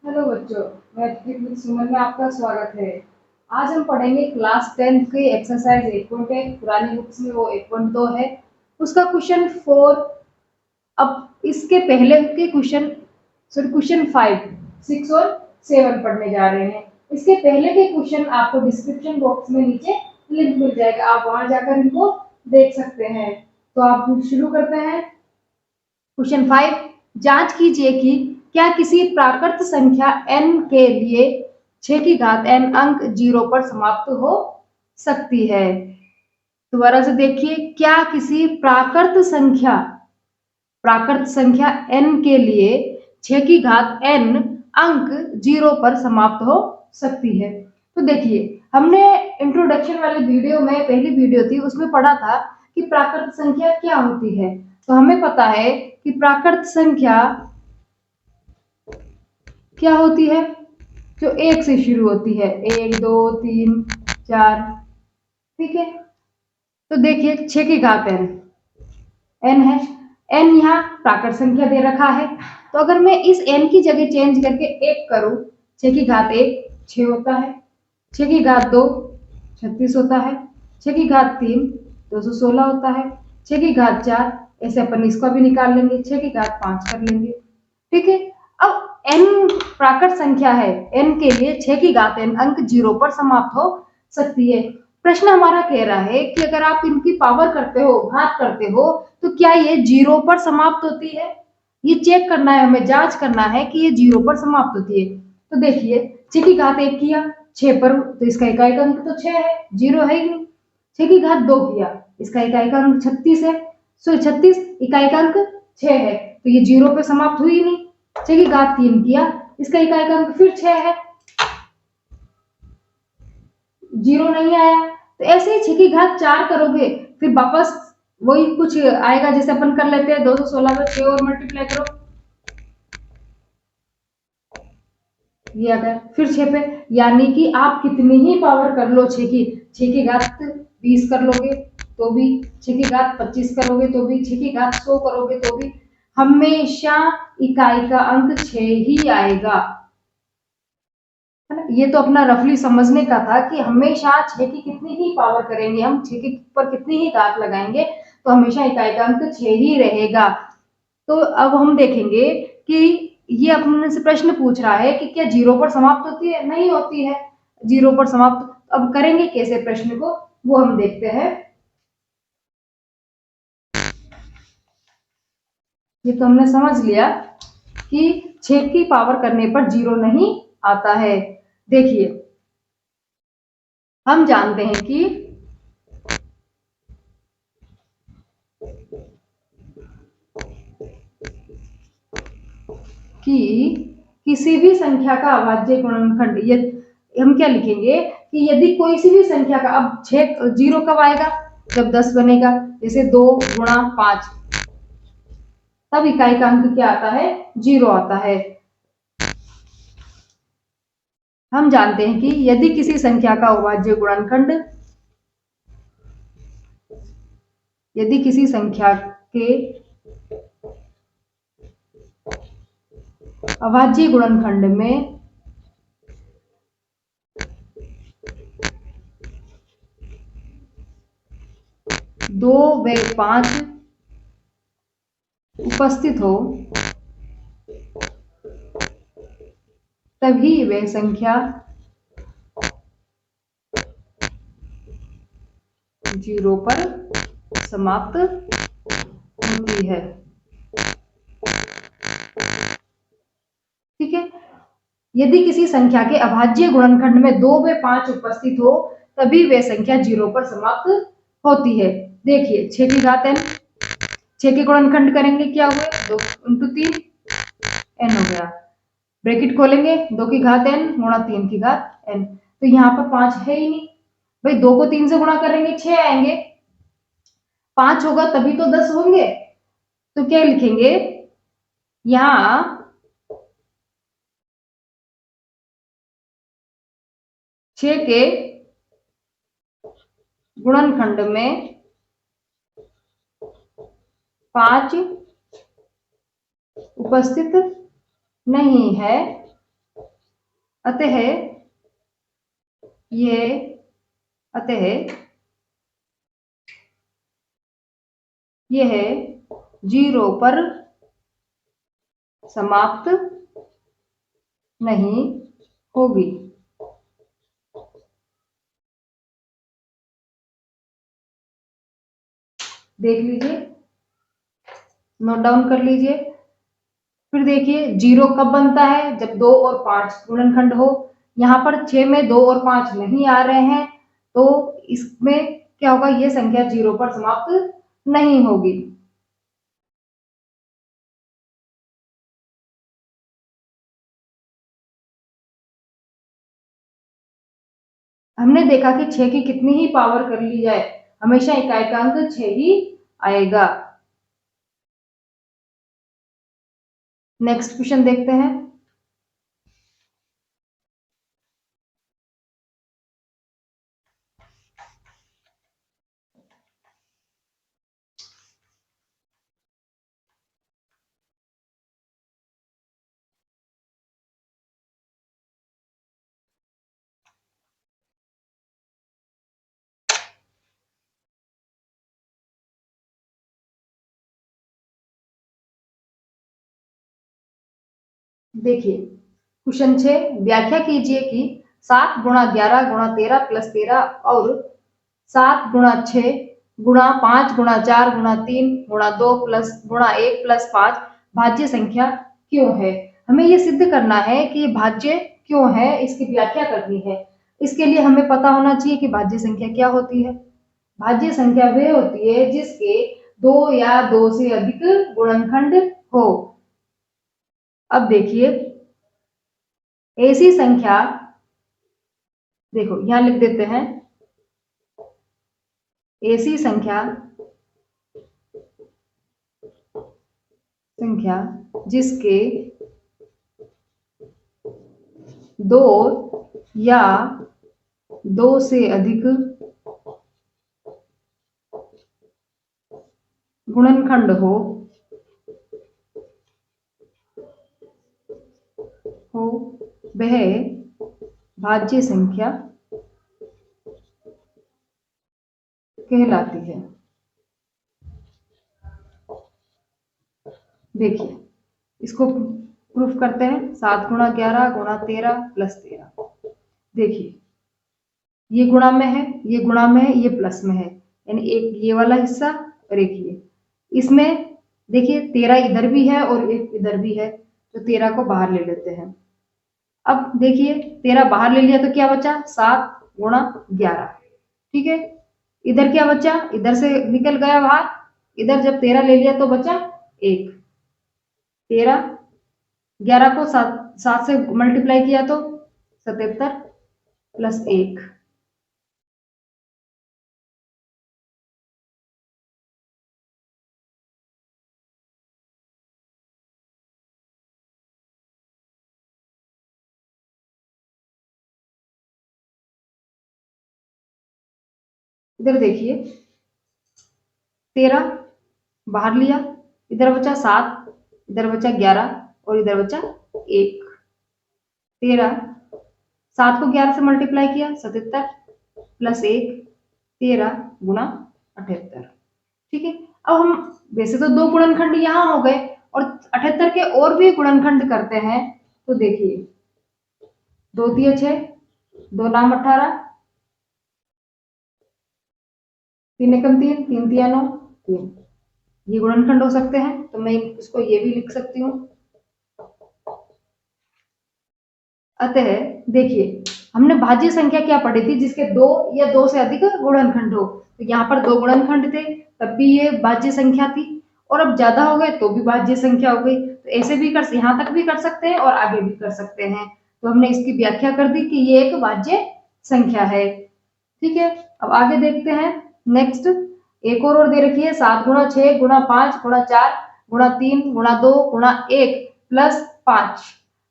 Hello बच्चों, mathematics with सुमन में आपका स्वागत है। आज हम पढ़ेंगे क्लास 10 की एक्सरसाइज 8.1। पुरानी बुक्स में वो 8.2 है, उसका क्वेश्चन 4। अब इसके पहले के क्वेश्चन सॉरी क्वेश्चन 5, 6 और 7 पढ़ने जा रहे हैं। इसके पहले के क्वेश्चन आपको डिस्क्रिप्शन बॉक्स में नीचे लिंक मिल जाएगा, आप वहां जाकर इनको देख सकते हैं। तो आप शुरू करते हैं। क्वेश्चन 5, जांच कीजिए कि क्या किसी प्राकृत संख्या n के लिए 6 की घात n अंक 0 पर समाप्त हो सकती है। दोबारा से देखिए, क्या किसी प्राकृत संख्या n के लिए 6 की घात n अंक 0 पर समाप्त हो सकती है। तो देखिए, हमने इंट्रोडक्शन वाली वीडियो में, पहली वीडियो थी उसमें पढ़ा था कि प्राकृत संख्या क्या होती है। तो हमें पता है कि प्राकृत संख्या क्या होती है, जो एक से शुरू होती है, 1 2 3 4। ठीक है, तो देखिए 6 की घात n है। n यहाँ प्राकृत संख्या दे रखा है, तो अगर मैं इस n की जगह चेंज करके 1 करूं, 6 की घात 1 6 होता है, 6 की घात 2 36 होता है, 6 की घात 3 216 होता है, 6 की घात 4, ऐसे अपन इसको भी निकाल लेंगे, 6 की घात 5 कर लेंगे। ठीक है, अब n प्राकृत संख्या है, n के लिए 6 की घात n अंक 0 पर समाप्त हो सकती है। प्रश्न हमारा कह रहा है कि अगर आप इनकी पावर करते हो, घात करते हो, तो क्या ये 0 पर समाप्त होती है? ये चेक करना है, हमें जांच करना है कि ये 0 पर समाप्त होती है। तो देखिए, 6 की घात 1 किया 6 पर, तो इसका इकाई अंक तो 6 है, 0 है ही नहीं। 6 की घात 2 किया, इसका इकाई अंक 36 है, सो 36 इकाई अंक 6 है, तो ये 0 पे समाप्त हुई नहीं। 6 की घात 3 किया, इसका इकाई अंक फिर 6 है, 0 नहीं आया। तो ऐसे ही 6 की घात 4 करोगे, फिर वापस वही कुछ आएगा, जैसे अपन कर लेते हैं 216 में 6 और मल्टीप्लाई करो, ये आ गया, फिर 6 पे। यानी कि आप कितनी ही पावर कर लो 6 की घात 20 कर लोगे तो भी, 6 की घात 25 करोगे तो भी, 6 की घात 100 करोगे तो भी, हमेशा इकाई का अंक 6 ही आएगा। है ना, ये तो अपना रफली समझने का था कि हमेशा 6 की कितनी ही पावर करेंगे हम, 6 के ऊपर कितनी ही घात लगाएंगे, तो हमेशा इकाई का अंक 6 ही रहेगा। तो अब हम देखेंगे कि ये अपने से प्रश्न पूछ रहा है कि क्या 0 पर समाप्त होती है? नहीं होती है 0 पर समाप्त। अब करेंगे कैसे प्रश्न को, वो हम देखते हैं। ये तो हमने समझ लिया कि 6 की पावर करने पर 0 नहीं आता है। देखिए, हम जानते हैं कि किसी भी संख्या का अभाज्य गुणनखंड, ये हम क्या लिखेंगे कि यदि कोई सी भी संख्या का, अब 6 0 कब आएगा? जब 10 बनेगा, जैसे 2 गुणा 5, तब इकाई का अंक क्या आता है? 0 आता है। हम जानते हैं कि यदि किसी संख्या का अभाज्य गुणनखंड, यदि किसी संख्या के अभाज्य गुणनखंड में 2 व 5 उपस्थित हो, तभी वह संख्या 0 पर समाप्त होती है। ठीक है, यदि किसी संख्या के अभाज्य गुणनखंड में 2 व 5 उपस्थित हो, तभी वह संख्या 0 पर समाप्त होती है। देखिए, 6 की घात n, 6 के गुणनखंड करेंगे, क्या हुए? 2 इंटू 3 n हो गया, ब्रैकेट खोलेंगे, 2 की घात n गुणा 3 की घात n, तो यहाँ पर 5 है ही नहीं भाई। 2 को 3 से गुणा करेंगे 6 आएंगे, 5 होगा तभी तो 10 होंगे। तो क्या लिखेंगे यहाँ? 6 के गुणनखंड में 5 उपस्थित नहीं है, अतः ये अतः यह 0 पर समाप्त नहीं होगी। देख लीजिए, नोट डाउन कर लीजिए। फिर देखिए 0 कब बनता है, जब 2 और 5 गुणनखंड हो। यहाँ पर 6 में 2 और 5 नहीं आ रहे हैं, तो इसमें क्या होगा, ये संख्या 0 पर समाप्त नहीं होगी। हमने देखा कि 6 की कितनी ही पावर कर ली जाए, हमेशा इकाई का अंक 6 ही आएगा। नेक्स्ट क्वेश्चन देखते हैं। देखिए क्वेश्चन 6, व्याख्या कीजिए कि 7 गुणा 11 गुणा 13 प्लस 13 और 7 गुणा 6 गुणा 5 गुणा 4 गुणा 3 गुणा 2 प्लस गुणा 1 प्लस 5 भाज्य संख्या क्यों है। हमें ये सिद्ध करना है कि भाज्य क्यों है, इसकी व्याख्या करनी है। इसके लिए हमें पता होना चाहिए कि भाज्य संख्या क्या होती है। भाज्य संख्या वह होती है जिसके 2 या 2 से अधिक गुणनखंड हो। अब देखिए ऐसी संख्या, देखो यहां लिख देते हैं, ऐसी संख्या जिसके 2 या 2 से अधिक गुणनखंड हो वह भाज्य संख्या कहलाती है। देखिए इसको प्रूफ करते हैं। 7 गुणा 11 गुणा 13 प्लस 13। देखिए ये गुणा में है, ये गुणा में है, ये प्लस में है, यानी एक ये वाला हिस्सा और एक ये। इसमें देखिए 13 इधर भी है और एक इधर भी है, तो 13 को बाहर ले लेते हैं। अब देखिए 13 बाहर ले लिया तो क्या बचा, 7 गुणा 11। ठीक है, इधर क्या बचा, इधर से निकल गया बाहर, इधर जब 13 ले लिया तो बचा 1। 13 11 को 7 से मल्टीप्लाई किया तो 77 प्लस 1। इधर देखिए 13 बाहर लिया, इधर बचा 7, इधर बचा 11 और इधर बचा 1। 13 7 को 11 से मल्टीप्लाई किया 77 प्लस 1 13 गुणा 78। ठीक है, अब हम वैसे तो 2 गुणनखंड यहाँ हो गए और 78 के और भी गुणनखंड करते हैं। तो देखिए 2 तिया 6, 2 नाम 18, 3 एकम 3, 3 तिया 9, 3। ये गुणनखंड हो सकते हैं, तो मैं इसको ये भी लिख सकती हूँ। अतः देखिए हमने भाज्य संख्या क्या पढ़ी थी, जिसके 2 या 2 से अधिक गुणनखंड हो। तो यहाँ पर 2 गुणनखंड थे, तब भी ये भाज्य संख्या थी, और अब ज्यादा हो गए तो भी भाज्य संख्या हो गई। तो ऐसे भी कर, यहाँ तक भी कर सकते हैं और आगे भी कर सकते हैं। तो हमने इसकी व्याख्या कर दी कि ये एक भाज्य संख्या है। ठीक है, अब आगे देखते हैं। नेक्स्ट एक और दे रखी है, 7 गुणा 6 गुणा 5 गुणा 4 गुणा 3 गुणा 2 गुणा 1 प्लस 5।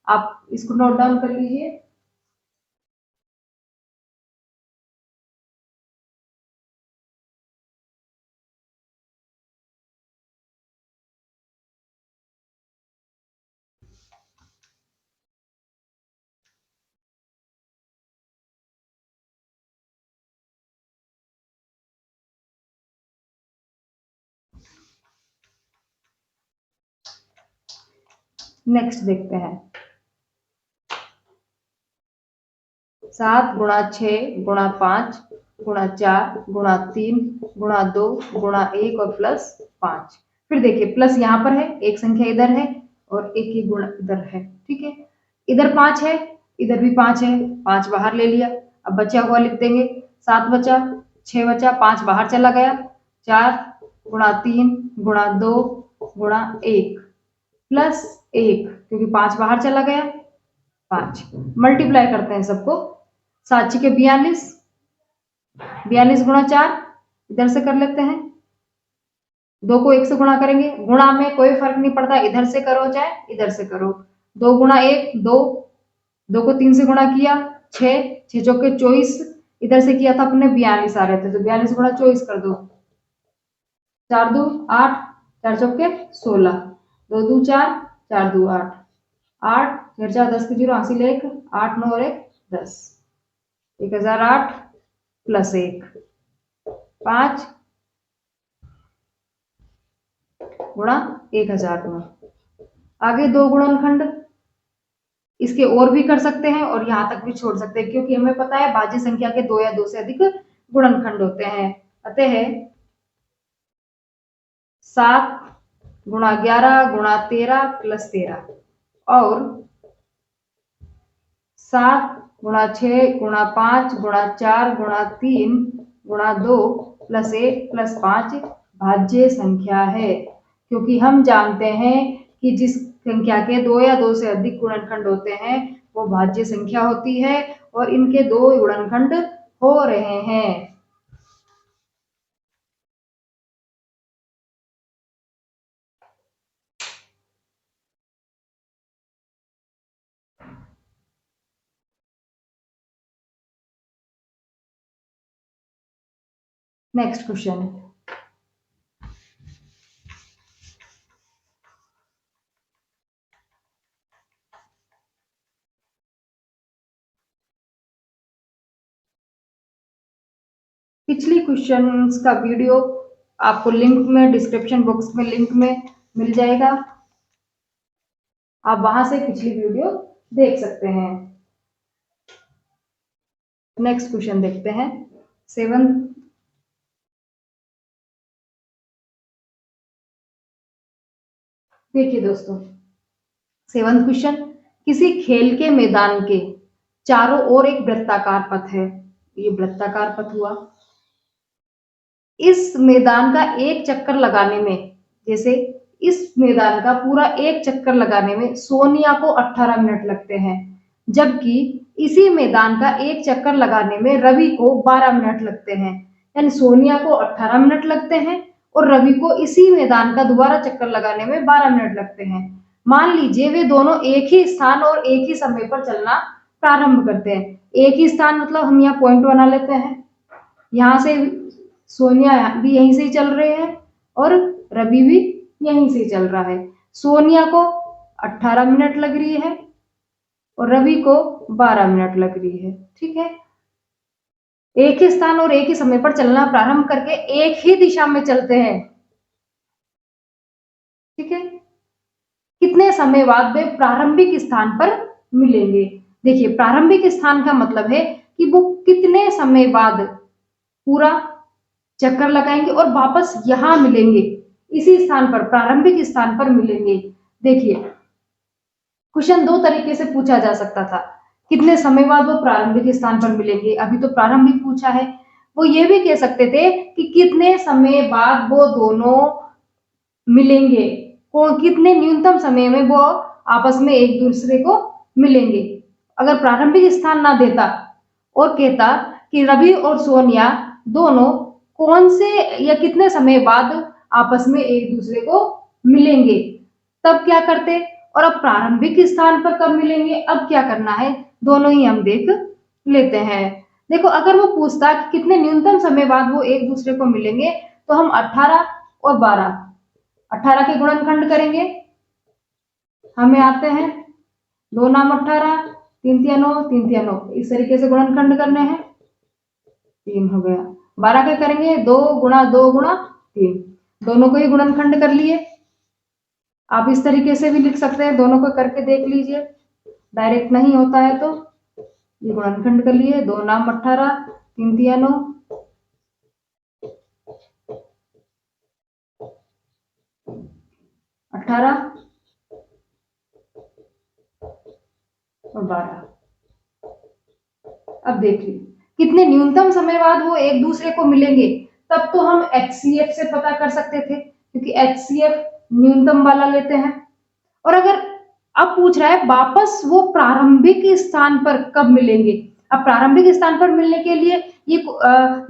आप इसको नोट डाउन कर लीजिए। नेक्स्ट देखते हैं। 7 गुणा 6 गुणा 5 गुणा 4 गुणा 3 गुणा 2 गुणा 1 और प्लस 5। फिर देखिए प्लस यहाँ पर है, एक संख्या इधर है और एक ही गुणा इधर है। ठीक है, इधर 5 है, इधर भी 5 है, 5 बाहर ले लिया। अब बचा हुआ लिख देंगे। 7 बचा, 6 बचा, 5 बाहर चला गया। 4 गुणा 3 गुणा 2 गुणा 1 प्लस 1, क्योंकि 5 बाहर चला गया। 5 मल्टीप्लाई करते हैं सबको। 7 के 42, 42 गुणा 4 इधर से कर लेते हैं। 2 को 1 से गुणा करेंगे, गुणा में कोई फर्क नहीं पड़ता, इधर से करो चाहे इधर से करो। 2 गुणा 1 2, 2 को 3 से गुणा किया 6, 6 चौके 24, इधर से किया था अपने 42 आ रहे थे, तो 42 गुणा 24 कर दो। 4 2 8, 4 चौके 16, 2 2 4, 4 2 8, 8 4 4 10 के 0 हासिल 1, 8 9 और 1 10, 1008 प्लस 1 5 गुणा 1000 गुणा। आगे 2 गुणनखंड, इसके और भी कर सकते हैं और यहाँ तक भी छोड़ सकते हैं, क्योंकि हमें पता है भाज्य संख्या के 2 या 2 से अधिक गुणनखंड होते हैं। अतः 7 गुणा 11 गुणा 13 प्लस 13 और 7 गुणा 6 गुणा 5 गुणा 4 गुणा 3 गुणा 2 प्लस 1 प्लस 5 भाज्य संख्या है, क्योंकि हम जानते हैं कि जिस संख्या के 2 या 2 से अधिक गुणनखंड होते हैं वो भाज्य संख्या होती है और इनके 2 गुणनखंड हो रहे हैं। नेक्स्ट क्वेश्चन, पिछली क्वेश्चंस का वीडियो आपको लिंक में डिस्क्रिप्शन बॉक्स में लिंक में मिल जाएगा, आप वहां से पिछली वीडियो देख सकते हैं। नेक्स्ट क्वेश्चन देखते हैं 7। देखिए दोस्तों 7 क्वेश्चन, किसी खेल के मैदान के चारों ओर एक वृत्ताकार पथ है, ये वृत्ताकार पथ हुआ। इस मैदान का एक चक्कर लगाने में, जैसे इस मैदान का पूरा एक चक्कर लगाने में सोनिया को 18 मिनट लगते हैं, जबकि इसी मैदान का एक चक्कर लगाने में रवि को 12 मिनट लगते हैं। यानी सोनिया को 18 मिनट लगते हैं और रवि को इसी मैदान का दोबारा चक्कर लगाने में 12 मिनट लगते हैं। मान लीजिए वे दोनों एक ही स्थान और एक ही समय पर चलना प्रारंभ करते हैं। एक ही स्थान मतलब हम यहाँ पॉइंट बना लेते हैं, यहाँ से सोनिया भी यहीं से ही चल रहे हैं और रवि भी यहीं से चल रहा है। सोनिया को 18 मिनट लग रही है और रवि को 12 मिनट लग रही है। ठीक है, एक ही स्थान और एक ही समय पर चलना प्रारंभ करके एक ही दिशा में चलते हैं। ठीक है, कितने समय बाद वे प्रारंभिक स्थान पर मिलेंगे। देखिए प्रारंभिक स्थान का मतलब है कि वो कितने समय बाद पूरा चक्कर लगाएंगे और वापस यहां मिलेंगे, इसी स्थान पर प्रारंभिक स्थान पर मिलेंगे। देखिए क्वेश्चन 2 तरीके से पूछा जा सकता था, कितने समय बाद वो प्रारंभिक स्थान पर मिलेंगे, अभी तो प्रारंभिक पूछा है। वो ये भी कह सकते थे कि कितने समय बाद वो दोनों मिलेंगे, कितने न्यूनतम समय में वो आपस में एक दूसरे को मिलेंगे। अगर प्रारंभिक स्थान ना देता और कहता कि रवि और सोनिया दोनों कौन से या कितने समय बाद आपस में एक दूसरे को मिलेंगे, तब क्या करते। और अब प्रारंभिक स्थान पर कब मिलेंगे, अब क्या करना है, दोनों ही हम देख लेते हैं। देखो अगर वो पूछता कि कितने न्यूनतम समय बाद वो एक दूसरे को मिलेंगे, तो हम 18 और 12, 18 के गुणनखंड करेंगे, हमें आते हैं 2 नाम 18, 3 तिया 9, 3 तिया 9, इस तरीके से गुणनखंड करने हैं, 3 हो गया। 12 के करेंगे 2 गुणा 2 गुणा 3, दोनों को ही गुणनखंड कर लिए। आप इस तरीके से भी लिख सकते हैं, दोनों को करके देख लीजिए। डायरेक्ट नहीं होता है तो ये गुणनखंड कर लिए, 2 नाम 18, 3 तिया 9, 18 और 12। अब देखिए कितने न्यूनतम समय बाद वो एक दूसरे को मिलेंगे। तब तो हम HCF से पता कर सकते थे, क्योंकि HCF न्यूनतम वाला लेते हैं। और अगर अब पूछ रहा है वापस वो प्रारंभिक स्थान पर कब मिलेंगे। अब प्रारंभिक स्थान पर मिलने के लिए ये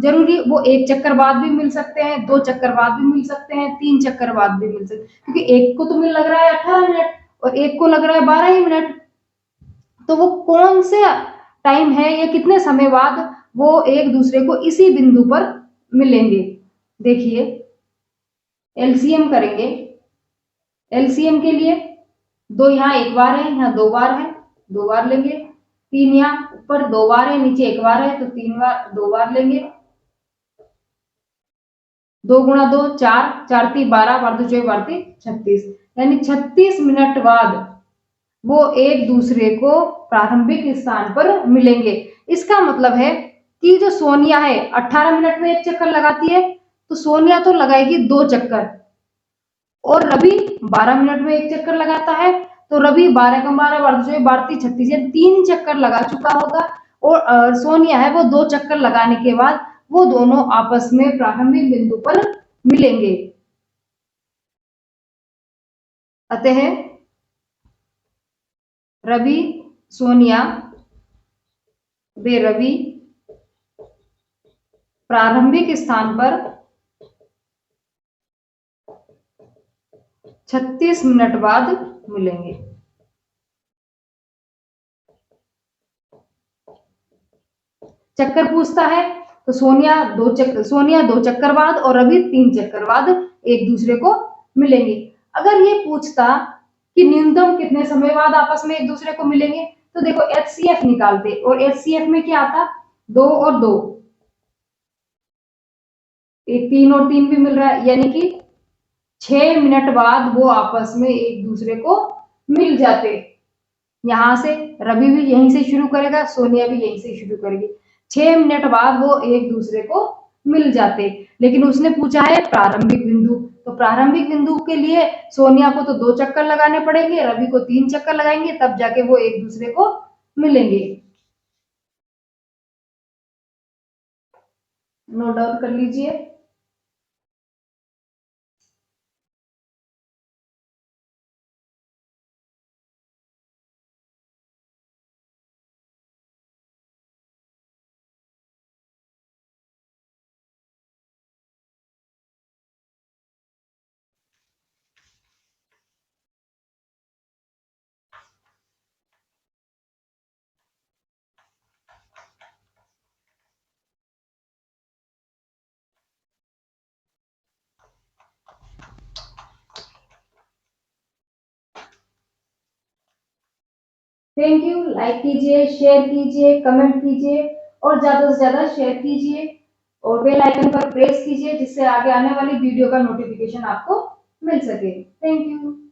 जरूरी, वो 1 चक्कर बाद भी मिल सकते हैं, 2 चक्कर बाद भी मिल सकते हैं, 3 चक्कर बाद भी मिल सकते हैं, क्योंकि एक को तो मिल लग रहा है 18 मिनट और एक को लग रहा है 12 ही मिनट। तो वो कौन से टाइम है या कितने समय बाद वो एक दूसरे को इसी बिंदु पर मिलेंगे। देखिए एलसीएम करेंगे। एलसीएम के लिए 2 यहाँ एक बार है, यहाँ 2 बार है, 2 बार लेंगे। 3 यहाँ ऊपर 2 बार है, नीचे 1 बार है, तो 3 बार 2 बार लेंगे। 2 गुणा 2 4, 4 ती 12, 12 दो 12 36, यानी 36 मिनट बाद वो एक दूसरे को प्रारंभिक स्थान पर मिलेंगे। इसका मतलब है कि जो सोनिया है 18 मिनट में 1 चक्कर लगाती है, तो सोनिया तो लगाएगी 2 चक्कर, और रवि 12 मिनट में 1 चक्कर लगाता है, तो रवि 12 कम 12, 12 12 36 या 3 चक्कर लगा चुका होगा। और सोनिया है वो 2 चक्कर लगाने के बाद वो दोनों आपस में प्रारंभिक बिंदु पर मिलेंगे। अतः रवि सोनिया वे रवि प्रारंभिक स्थान पर 36 मिनट बाद मिलेंगे। चक्कर पूछता है तो सोनिया 2 चक्कर बाद और रवि 3 चक्कर बाद एक दूसरे को मिलेंगे। अगर ये पूछता कि न्यूनतम कितने समय बाद आपस में एक दूसरे को मिलेंगे, तो देखो HCF निकालते, और HCF में क्या आता, 2 और 2, एक 3 और 3 भी मिल रहा है, यानी कि 6 मिनट बाद वो आपस में एक दूसरे को मिल जाते। यहां से रवि भी यहीं से शुरू करेगा, सोनिया भी यहीं से शुरू करेगी। 6 मिनट बाद वो एक दूसरे को मिल जाते। लेकिन उसने पूछा है प्रारंभिक बिंदु, तो प्रारंभिक बिंदु के लिए सोनिया को तो 2 चक्कर लगाने पड़ेंगे, रवि को 3 चक्कर लगाएंगे, तब जाके वो एक दूसरे को मिलेंगे। नोट डाउन कर लीजिए। Thank you. लाइक कीजिए, शेयर कीजिए, कमेंट कीजिए और ज्यादा से ज्यादा शेयर कीजिए और बेल आइकन पर प्रेस कीजिए, जिससे आगे आने वाली वीडियो का नोटिफिकेशन आपको मिल सके। Thank you.